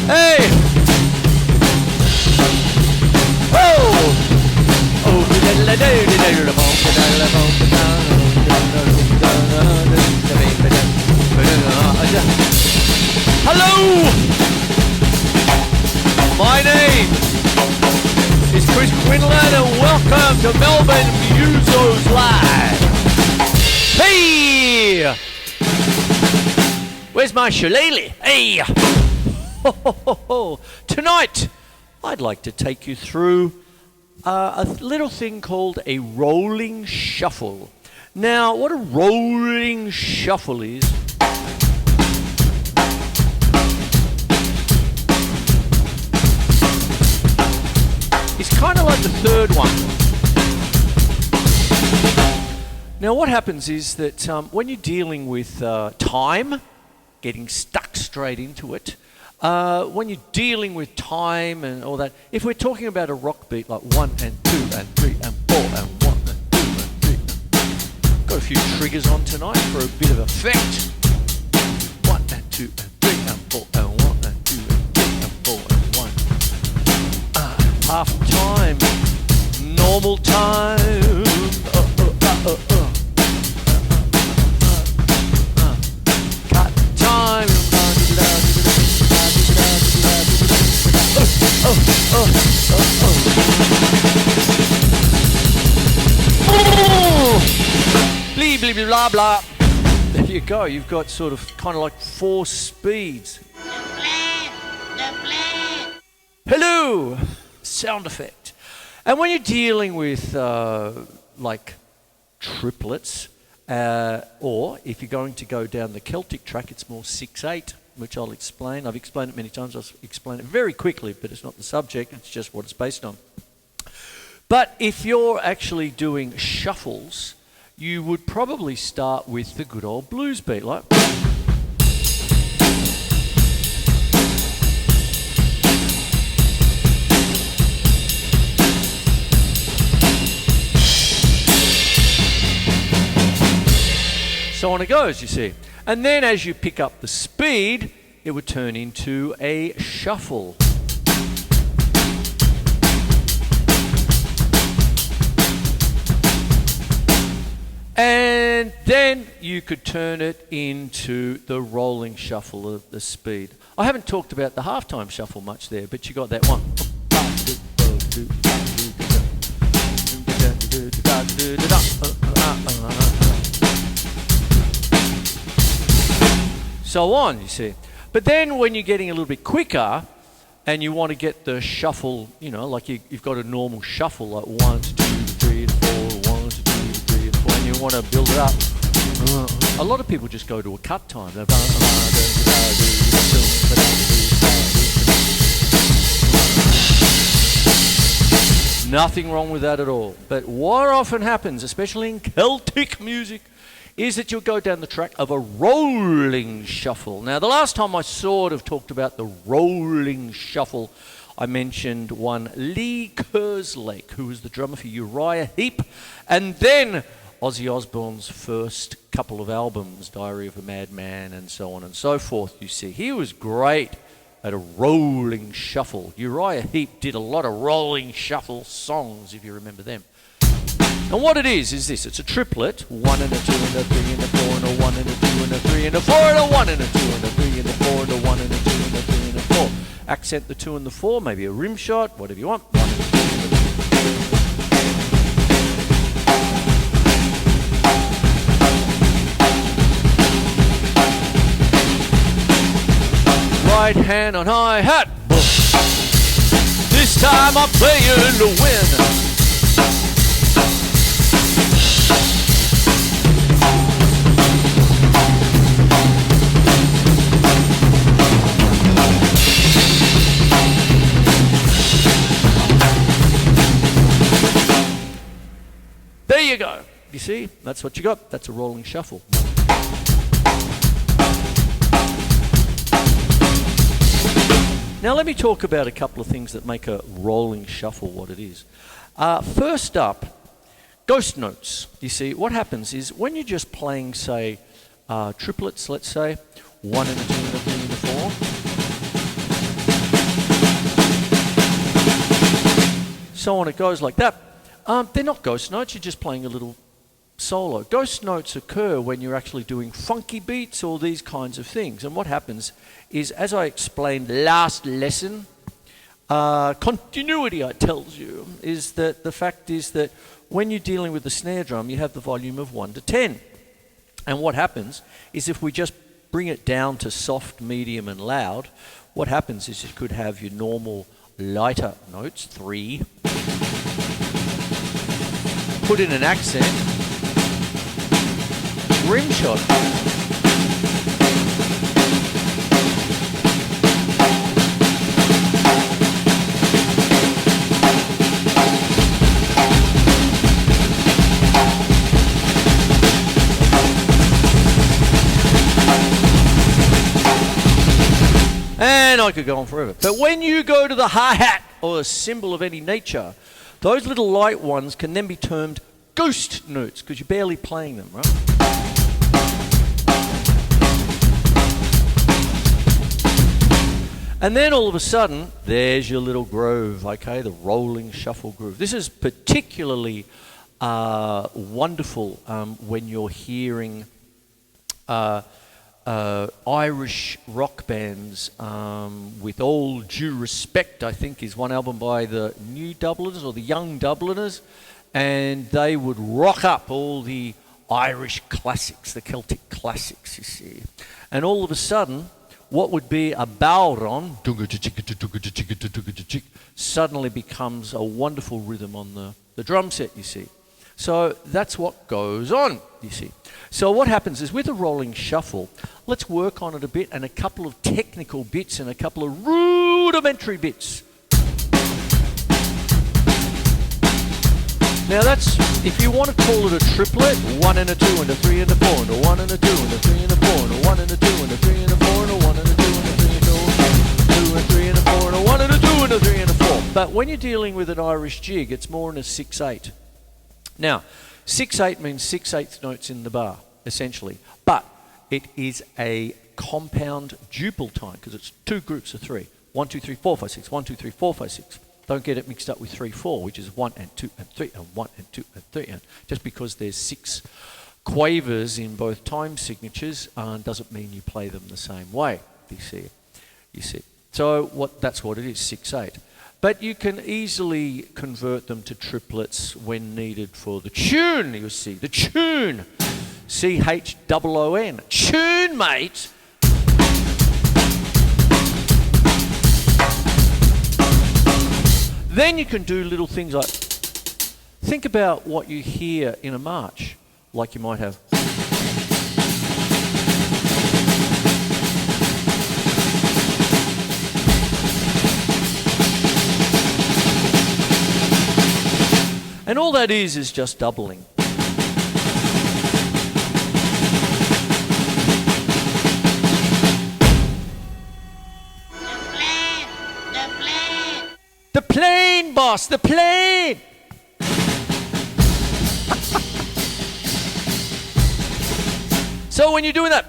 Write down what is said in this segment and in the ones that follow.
Hey! Oh! Hello! My name is Quinlan and welcome to Melbourne Musos Live. Hey! Where's my shillelagh? Hey! Ho, ho, ho, ho. Tonight, I'd like to take you through a little thing called a rolling shuffle. Now, what a rolling shuffle is, it's kind of like the third one. Now, what happens is that when you're dealing with time, getting stuck straight into it, when you're dealing with time and all that, if we're talking about a rock beat like 1 and 2 and 3 and 4 and 1 and 2 and 3, got a few triggers on tonight for a bit of effect. 1 and 2 and 3 and 4 and 1 and 2 and 3 and 4 and 1. Half time, normal time. Cut time. Blee, blee, blee, blah, blah. There you go. You've got sort of kind of like 4 speeds. Hello! Sound effect. And when you're dealing with like triplets, or if you're going to go down the Celtic track, it's more 6/8, which I'll explain. I've explained it many times. I'll explain it very quickly, but it's not the subject. It's just what it's based on. But if you're actually doing shuffles, you would probably start with the good old blues beat, like. So on it goes, you see. And then as you pick up the speed, it would turn into a shuffle. And then you could turn it into the rolling shuffle of the speed. I haven't talked about the halftime shuffle much there, but you got that one. So on, you see. But then when you're getting a little bit quicker and you want to get the shuffle, you know, like you've got a normal shuffle, like 1 to 2 to 3 to 4, 1 to 2 to 3 to 4, and you want to build it up. A lot of people just go to a cut time. Nothing wrong with that at all. But what often happens, especially in Celtic music, is that you'll go down the track of a rolling shuffle. Now, the last time I sort of talked about the rolling shuffle, I mentioned one Lee Kerslake, who was the drummer for Uriah Heep, and then Ozzy Osbourne's first couple of albums, Diary of a Madman and so on and so forth, you see. He was great at a rolling shuffle. Uriah Heep did a lot of rolling shuffle songs, if you remember them. And what it is this. It's a triplet. 1 and a 2 and a 3 and a 4 and a 1 and a 2 and a 3 and a 4 and a 1 and a 2 and a 3 and a 4 and a 1 and a 2 and a 3 and a 4. Accent the 2 and the 4, maybe a rim shot, whatever you want. 1 and a 2 and a 3. Right hand on hi-hat. This time I'm playing to win. There you go. You see, that's what you got. That's a rolling shuffle. Now let me talk about a couple of things that make a rolling shuffle what it is. First up, ghost notes. You see, what happens is when you're just playing, say, triplets, let's say, 1 and a 2 and a 3 and a 4. So on it goes like that. They're not ghost notes, you're just playing a little solo. Ghost notes occur when you're actually doing funky beats or these kinds of things. And what happens is, as I explained last lesson, continuity, I tells you, is that the fact is that when you're dealing with the snare drum, you have the volume of 1 to 10. And what happens is if we just bring it down to soft, medium and loud, what happens is you could have your normal lighter notes, 3, put in an accent, rim shot. And I could go on forever. But when you go to the hi-hat or a cymbal of any nature, those little light ones can then be termed ghost notes because you're barely playing them, right? And then all of a sudden, there's your little groove, okay, the rolling shuffle groove. This is particularly wonderful when you're hearing Irish rock bands, with all due respect, I think is one album by the New Dubliners or the Young Dubliners, and they would rock up all the Irish classics, the Celtic classics, you see. And all of a sudden, what would be a bowron suddenly becomes a wonderful rhythm on the drum set, you see. So that's what goes on, you see. So what happens is with a rolling shuffle, let's work on it a bit and a couple of technical bits and a couple of rudimentary bits. Now that's, if you want to call it a triplet, 1 and a 2 and a 3 and a 4 and a 1 and a 2 and a 3 and a 4 and a 1 and a 2 and a 3 and a 4 and a 1 and a 2 and a 3 and a 2 and 3 and a 4 and a 1 and a 2 and a 3 and a 4. But when you're dealing with an Irish jig, it's more in a 6/8. Now, 6/8 means 6/8 notes in the bar, essentially. But it is a compound duple time because it's 2 groups of 3. 1, 2, 3, 4, 5, 6. 1, 2, 3, 4, 5, 6. Don't get it mixed up with 3, 4, which is 1 and 2 and 3 and 1 and 2 and 3. And just because there's 6 quavers in both time signatures doesn't mean you play them the same way. You see. So that's what it is, 6/8. But you can easily convert them to triplets when needed for the tune, you see. The tune. CHOON. Tune, mate. Then you can do little things like, think about what you hear in a march, like you might have. And all that is just doubling. The plane, boss, the plane! So when you're doing that,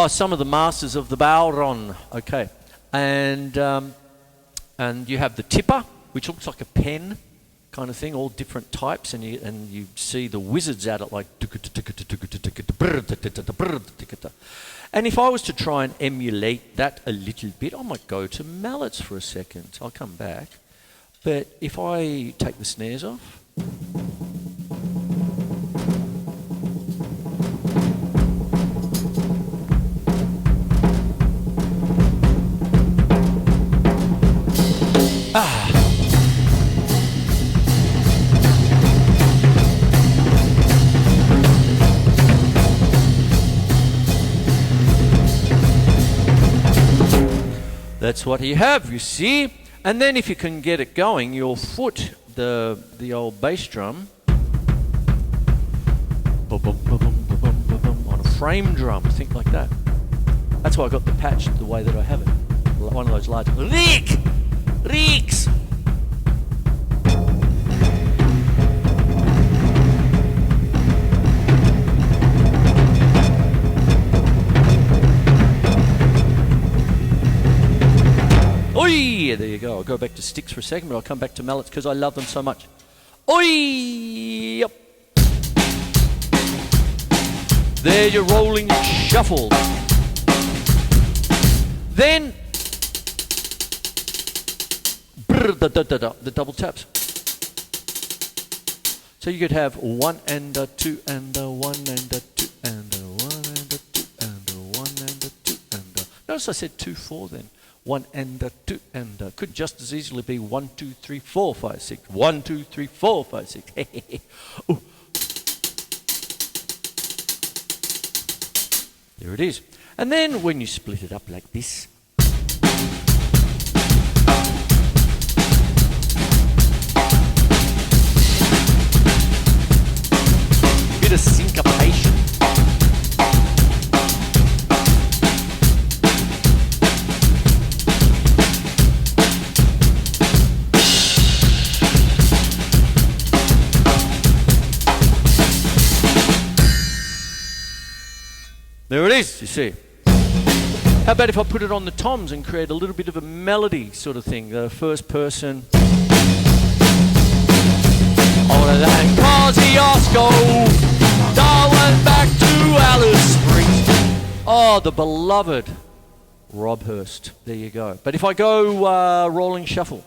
some of the masters of the bowron, okay, and you have the tipper, which looks like a pen kind of thing, all different types, and you see the wizards at it like. And if I was to try and emulate that a little bit, I might go to mallets for a second. I'll come back, but if I take the snares off. That's what you have, you see. And then if you can get it going, you'll foot the old bass drum on a frame drum, think like that. That's why I got the patch the way that I have it. One of those large reeks. go back to sticks for a second, but I'll come back to mallets because I love them so much. Oi! Yep. There's your rolling shuffle. Then the double taps. So you could have 1 and a 2 and a 1 and a 2 and a 1 and a 2 and a 1 and a 2 and a. Notice I said 2 4 then. 1 and a 2 and a. Could just as easily be 1 2 3 4 5 6. 1 2 3 4 5 6. Ooh. There it is. And then when you split it up like this, bit of syncopation. There it is, you see. How about if I put it on the toms and create a little bit of a melody sort of thing, the first person. All of that Kosciuszko, Darwin back to Alice Springs. Oh, the beloved Rob Hurst. There you go. But if I go rolling shuffle.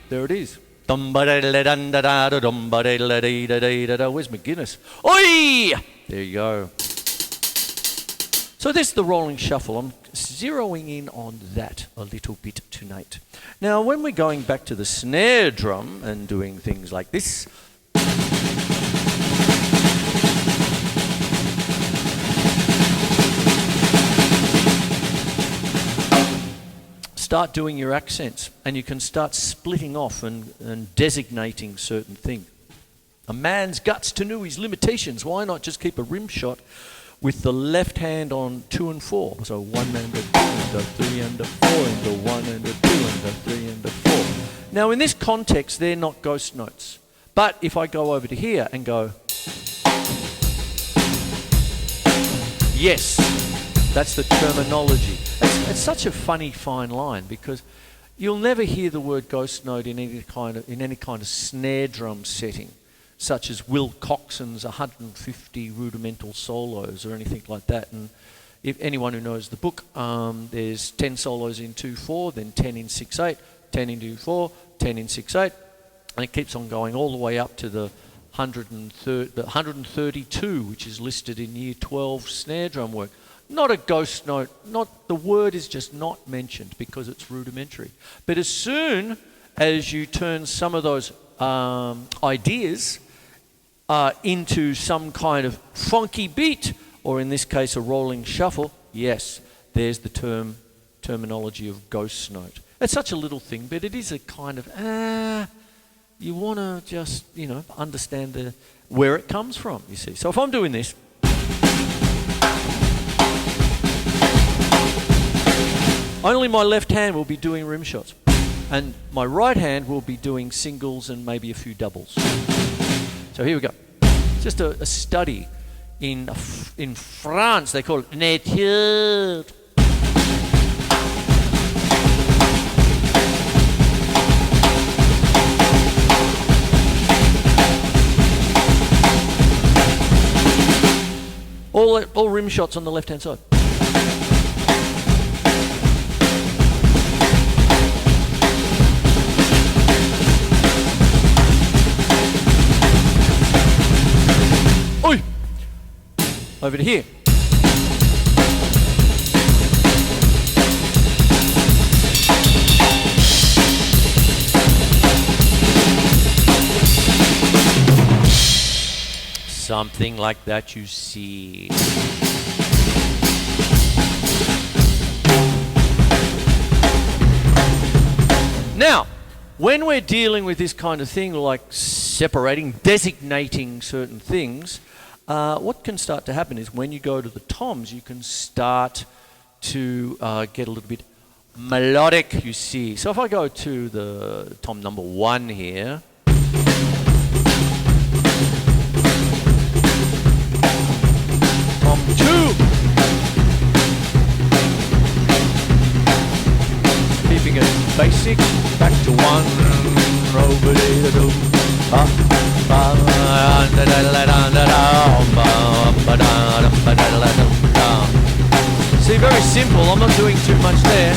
There it is. Where's McGuinness? Oi! There you go. So this is the rolling shuffle. I'm zeroing in on that a little bit tonight. Now, when we're going back to the snare drum and doing things like this, start doing your accents, and you can start splitting off and designating certain things. A man's guts to know his limitations. Why not just keep a rim shot with the left hand on 2 and 4? So 1 and a 2 and a 3 and a 4 and a 1 and a 2 and a 3 and a 4. Now in this context, they're not ghost notes. But if I go over to here and go, yes, that's the terminology. It's such a funny fine line because you'll never hear the word ghost note in any kind of snare drum setting, such as Will Coxon's 150 rudimental solos or anything like that. And if anyone who knows the book, there's 10 solos in 2/4, then 10 in 6/8, 10 in 2/4, 10 in 6/8, and it keeps on going all the way up to the 132, which is listed in Year 12 snare drum work. Not a ghost note, the word is just not mentioned because it's rudimentary. But as soon as you turn some of those ideas into some kind of funky beat, or in this case a rolling shuffle, yes, there's the terminology of ghost note. It's such a little thing, but it is a kind of, you want to just, understand where it comes from, you see. So if I'm doing this, only my left hand will be doing rim shots, and my right hand will be doing singles and maybe a few doubles. So here we go. Just a study. In France, they call it nature. All rim shots on the left-hand side. Oi! Over to here. Something like that, you see. Now, when we're dealing with this kind of thing, like separating, designating certain things, what can start to happen is when you go to the toms, you can start to get a little bit melodic, you see. So if I go to the tom number 1 here, tom 2, keeping it basic, back to 1, see, very simple, I'm not doing too much there.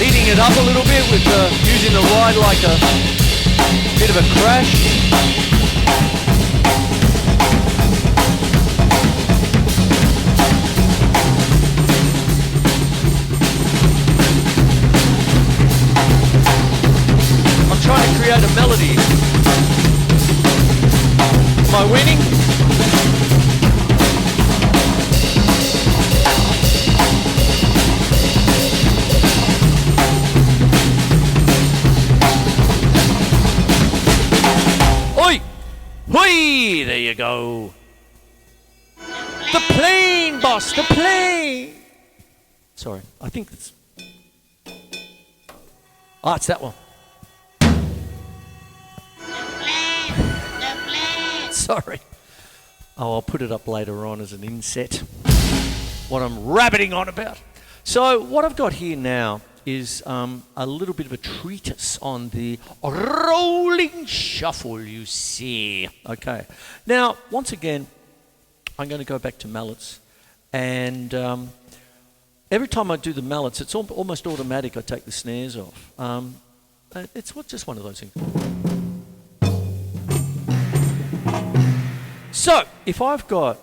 Heating it up a little bit with using the ride like a bit of a crash. I'm trying to create a melody. Am I winning? Whee! There you go. The plane, boss, the plane. Sorry, I think it's... Ah, it's that one. The plane. Sorry. Oh, I'll put it up later on as an inset. What I'm rabbiting on about. So what I've got here now is a little bit of a treatise on the rolling shuffle, you see. Okay. Now, once again, I'm going to go back to mallets. And every time I do the mallets, it's almost automatic. I take the snares off. It's just one of those things. So, if I've got...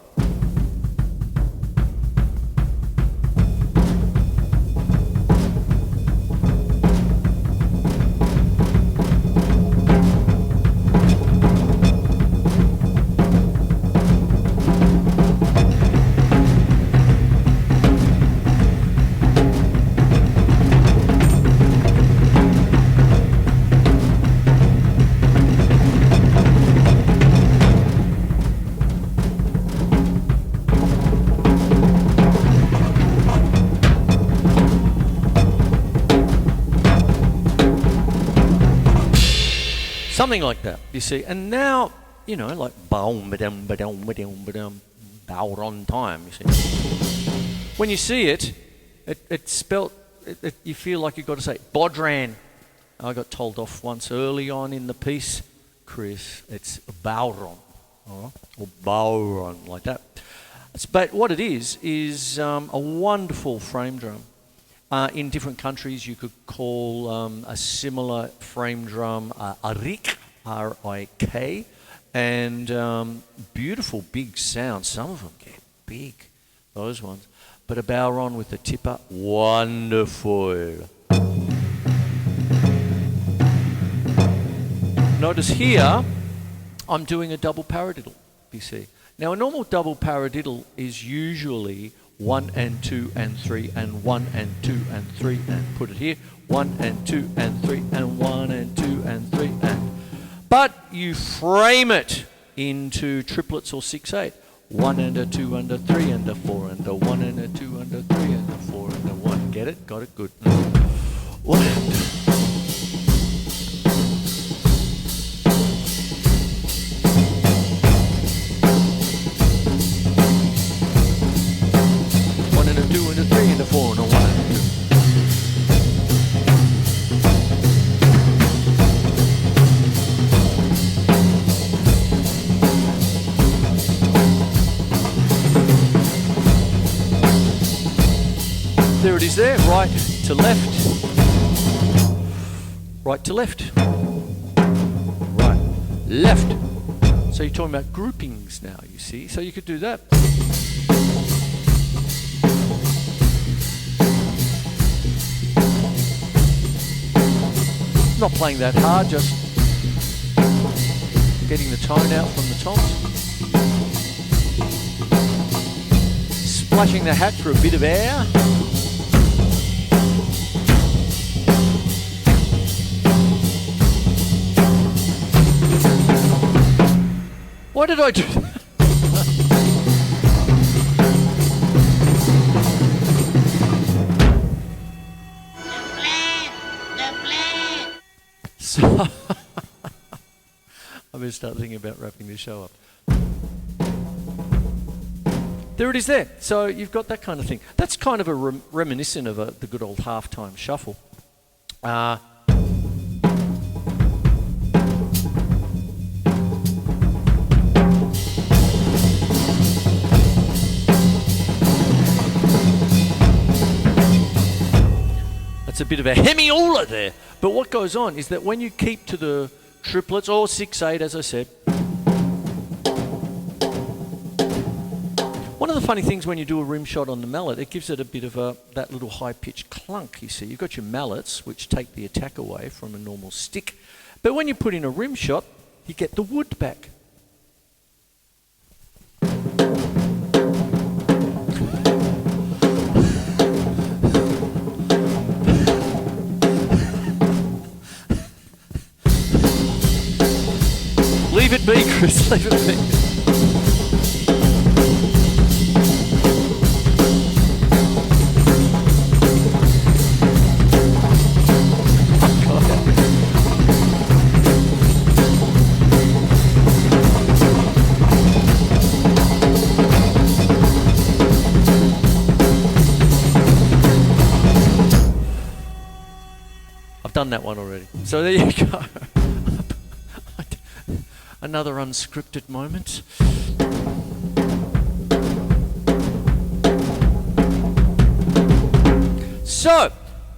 something like that, you see. And now, you know, like bow on time, you see. When you see it, it's spelt, you feel like you've got to say, Bodran. I got told off once early on in the piece, Chris, it's Bowron, or Bowron, like that. But what it is a wonderful frame drum. In different countries, you could call a similar frame drum a rik, R-I-K, and beautiful big sound. Some of them get big, those ones. But a bowron with the tipper, wonderful. Notice here, I'm doing a double paradiddle, you see. Now, a normal double paradiddle is usually 1 and 2 and 3 and 1 and 2 and 3 and put it here, 1 and 2 and 3 and 1 and 2 and 3 and... But you frame it into triplets or 6/8. 1 and a 2 and a 3 and a 4 and a 1 and a 2 and a 3 and a 4 and a 1. Get it? Got it? Good. 1 and 2. There it is there, right to left, right to left, right, left, So you're talking about groupings now, you see. So you could do that. Not playing that hard, just getting the tone out from the toms. Splashing the hat for a bit of air. Why did I do that? So I'm going to start thinking about wrapping this show up. There it is there. So you've got that kind of thing. That's kind of a reminiscent of the good old halftime shuffle. That's a bit of a hemiola there. But what goes on is that when you keep to the triplets, or 6/8 as I said, one of the funny things when you do a rim shot on the mallet, it gives it a bit of that little high-pitched clunk, you see. You've got your mallets, which take the attack away from a normal stick. But when you put in a rim shot, you get the wood back. Leave it be, Chris, leave it be. I've done that one already. So there you go. Another unscripted moment. So,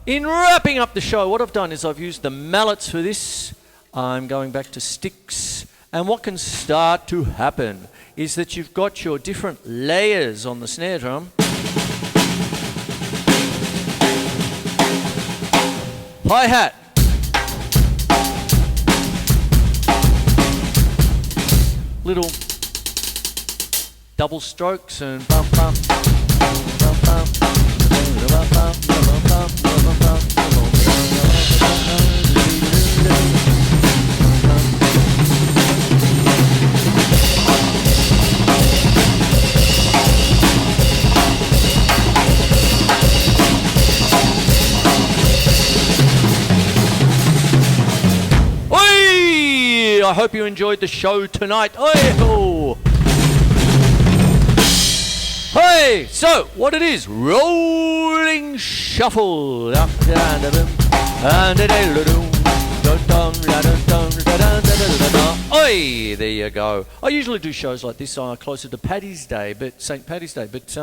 in wrapping up the show, what I've done is I've used the mallets for this. I'm going back to sticks. And what can start to happen is that you've got your different layers on the snare drum. Hi-hat. Little double strokes and bum bum bum bum bum bum I hope you enjoyed the show tonight. Oi-ho! Hey, so what it is, rolling shuffle. Oi, there you go. I usually do shows like this closer to Paddy's Day, St. Paddy's Day, but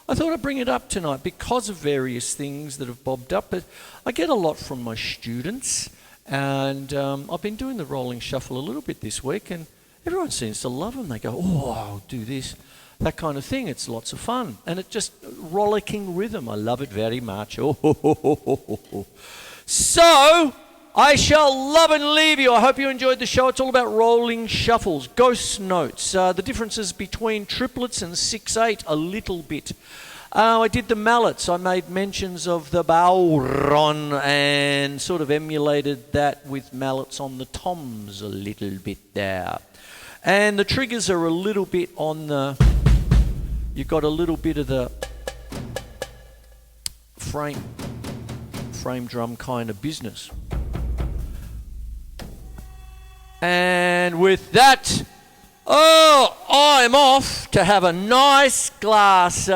I thought I'd bring it up tonight because of various things that have bobbed up. But I get a lot from my students. And I've been doing the rolling shuffle a little bit this week, and everyone seems to love them. They go, oh, I'll do this, that kind of thing. It's lots of fun. And it's just rollicking rhythm. I love it very much. Oh, ho, ho, ho, ho, ho. So, I shall love and leave you. I hope you enjoyed the show. It's all about rolling shuffles, ghost notes, the differences between triplets and 6/8 a little bit. I did the mallets. I made mentions of the bowron and sort of emulated that with mallets on the toms a little bit there. And the triggers are a little bit on the... You've got a little bit of the frame drum kind of business. And with that, I'm off to have a nice glass...